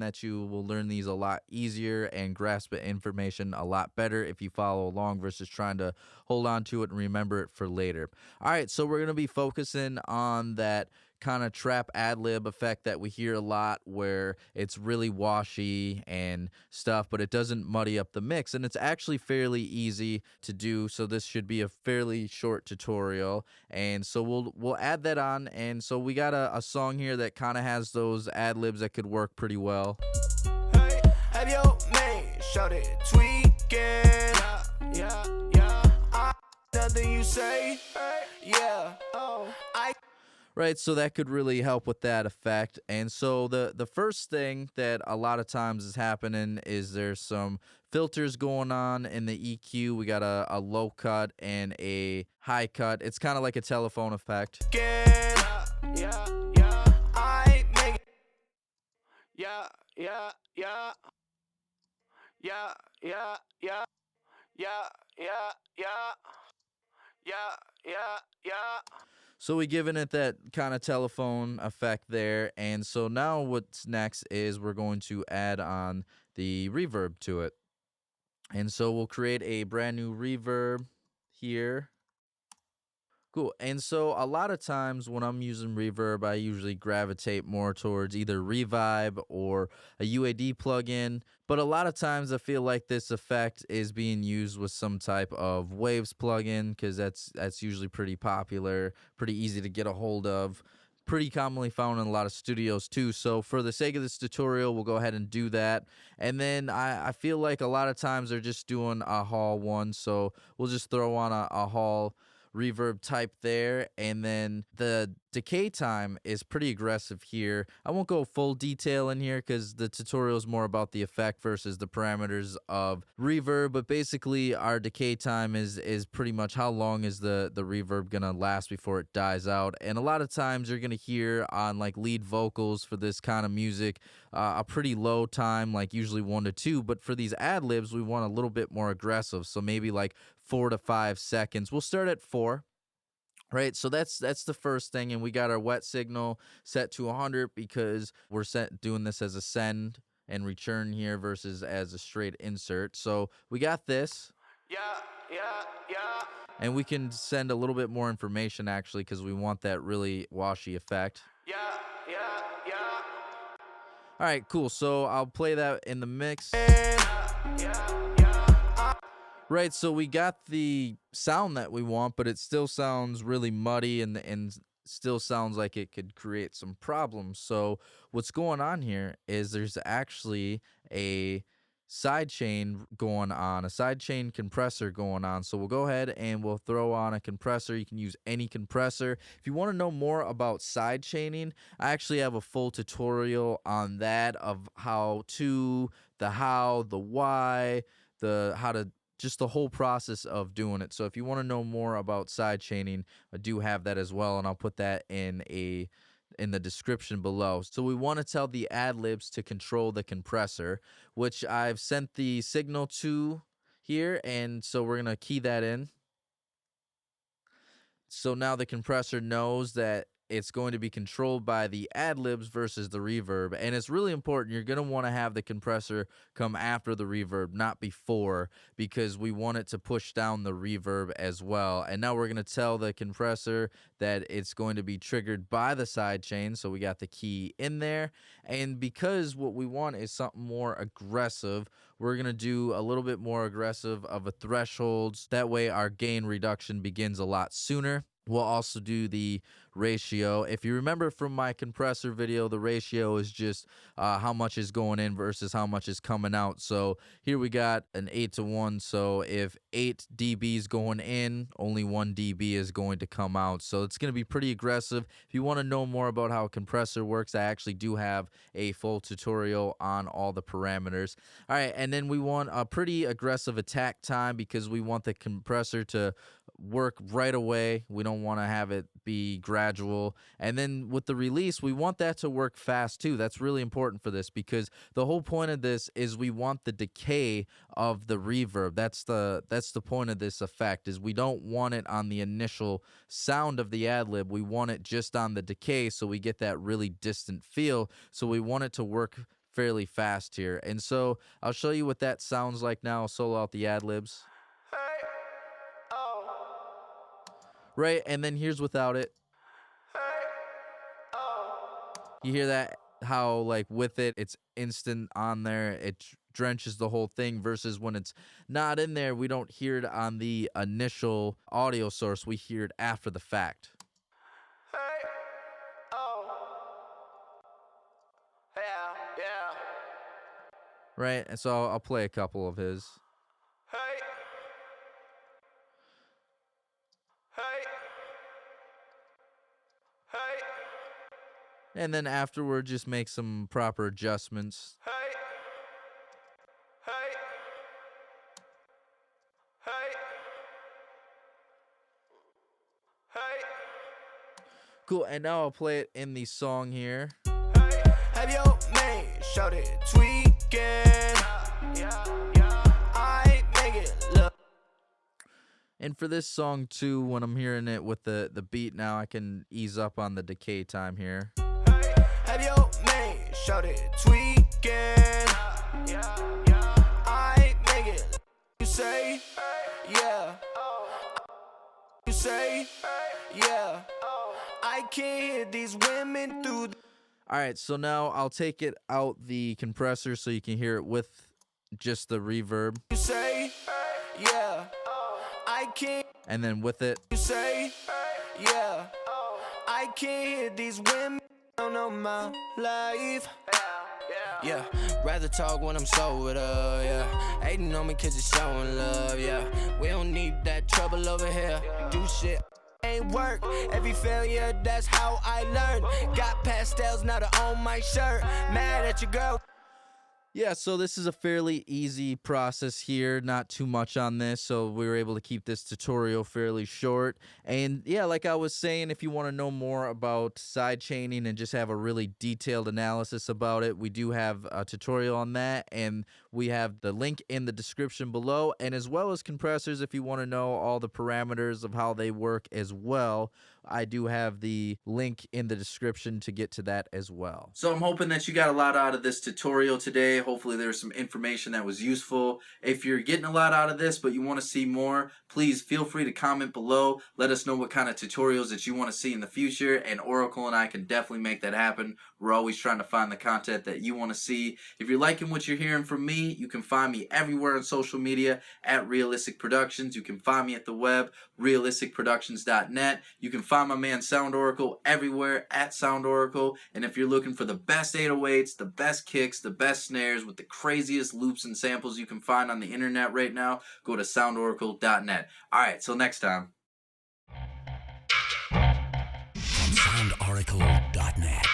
that you will learn these a lot easier and grasp the information a lot better if you follow along versus trying to hold on to it and remember it for later. All right, so we're going to be focusing on that kind of trap ad-lib effect that we hear a lot where it's really washy and stuff, but it doesn't muddy up the mix, and it's actually fairly easy to do. So this should be a fairly short tutorial, and so we'll add that on. And so we got a song here that kind of has those ad-libs that could work pretty well. Hey, have your man shout it tweaking. Nothing you say. Yeah. Oh, Right, so that could really help with that effect. And so the first thing that a lot of times is happening is there's some filters going on in the EQ. We got a low cut and a high cut. It's kind of like a telephone effect. I make it. So we giving it that kind of telephone effect there. And so now what's next is we're going to add on the reverb to it. And so we'll create a brand new reverb here. Cool. And so a lot of times when I'm using reverb, I usually gravitate more towards either Revibe or a UAD plugin. But a lot of times I feel like this effect is being used with some type of Waves plugin because that's usually pretty popular, pretty easy to get a hold of, pretty commonly found in a lot of studios too. So for the sake of this tutorial, we'll go ahead and do that. And then I feel like a lot of times they're just doing a hall one. So we'll just throw on a hall reverb type there, and then the decay time is pretty aggressive here. I won't go full detail in here because the tutorial is more about the effect versus the parameters of reverb, but basically our decay time is pretty much how long is the reverb gonna last before it dies out. And a lot of times you're gonna hear on like lead vocals for this kind of music a pretty low time, like usually 1 to 2, but for these ad-libs we want a little bit more aggressive, so maybe like 4 to 5 seconds. We'll start at 4. Right, so that's the first thing, and we got our wet signal set to 100 because we're doing this as a send and return here versus as a straight insert. So we got this. And we can send a little bit more information actually because we want that really washy effect. All right, cool. So I'll play that in the mix. Right, so we got the sound that we want, but it still sounds really muddy and still sounds like it could create some problems. So what's going on here is there's actually a sidechain going on, a sidechain compressor going on. So we'll go ahead and we'll throw on a compressor. You can use any compressor. If you want to know more about sidechaining, I actually have a full tutorial on that of how, the why, how to just the whole process of doing it. So if you want to know more about sidechaining, I do have that as well, and I'll put that in the description below. So we want to tell the ad-libs to control the compressor, which I've sent the signal to here, and so we're going to key that in. So now the compressor knows that it's going to be controlled by the ad-libs versus the reverb. And it's really important. You're going to want to have the compressor come after the reverb, not before, because we want it to push down the reverb as well. And now we're going to tell the compressor that it's going to be triggered by the sidechain. So we got the key in there. And because what we want is something more aggressive, we're going to do a little bit more aggressive of a thresholds. That way our gain reduction begins a lot sooner. We'll also do the ratio. If you remember from my compressor video, the ratio is just how much is going in versus how much is coming out. So here we got an 8-to-1. So if 8 dB is going in, only 1 dB is going to come out. So it's going to be pretty aggressive. If you want to know more about how a compressor works, I actually do have a full tutorial on all the parameters. All right, and then we want a pretty aggressive attack time because we want the compressor to work right away. We don't want to have it be gradual. And then with the release, we want that to work fast too. That's really important for this because the whole point of this is we want the decay of the reverb. That's the point of this effect, is we don't want it on the initial sound of the ad-lib. We want it just on the decay so we get that really distant feel. So we want it to work fairly fast here. And so I'll show you what that sounds like now. I'll solo out the ad-libs. Hey, oh, Right, and then here's without it. hey, oh. You hear that? How like with it, it's instant on there. It drenches the whole thing versus when it's not in there, we don't hear it on the initial audio source. We hear it after the fact. Hey, oh. Yeah, yeah. Right, and so I'll play a couple of his. Hey. Hey. Hey. And then afterward, just make some proper adjustments. Hey. Hey. Hey. Hey. Cool, and now I'll play it in the song here. Hey. Have your man shout it tweaking. I make it look. And for this song too, when I'm hearing it with the beat now, I can ease up on the decay time here. Hey. Have your man shout it tweaking. I make it. You say, yeah. You say, yeah. I can't hear these women through the. All right, so now I'll take it out the compressor so you can hear it with just the reverb. You say, yeah. I can't. And then with it. You say, yeah. I can't hear these women. Don't know my life. Yeah, rather talk when I'm sober, yeah. Hating on me cause it's showing love, yeah. We don't need that trouble over here. Do shit ain't work. Every failure, that's how I learn. Got pastels now to own my shirt. Mad at your girl. Yeah, so this is a fairly easy process here, not too much on this, so we were able to keep this tutorial fairly short. And yeah, like I was saying, if you want to know more about sidechaining and just have a really detailed analysis about it, we do have a tutorial on that, and we have the link in the description below, and as well as compressors if you want to know all the parameters of how they work as well. I do have the link in the description to get to that as well. So I'm hoping that you got a lot out of this tutorial today. Hopefully there's some information that was useful. If you're getting a lot out of this but you want to see more, please feel free to comment below. Let us know what kind of tutorials that you want to see in the future, and Oracle and I can definitely make that happen. We're always trying to find the content that you want to see. If you're liking what you're hearing from me, you can find me everywhere on social media at Realistic Productions. You can find me at the web, realisticproductions.net. You can find my man SoundOracle everywhere at SoundOracle. And if you're looking for the best 808s, the best kicks, the best snares with the craziest loops and samples you can find on the internet right now, go to SoundOracle.net. All right, till next time. SoundOracle.net.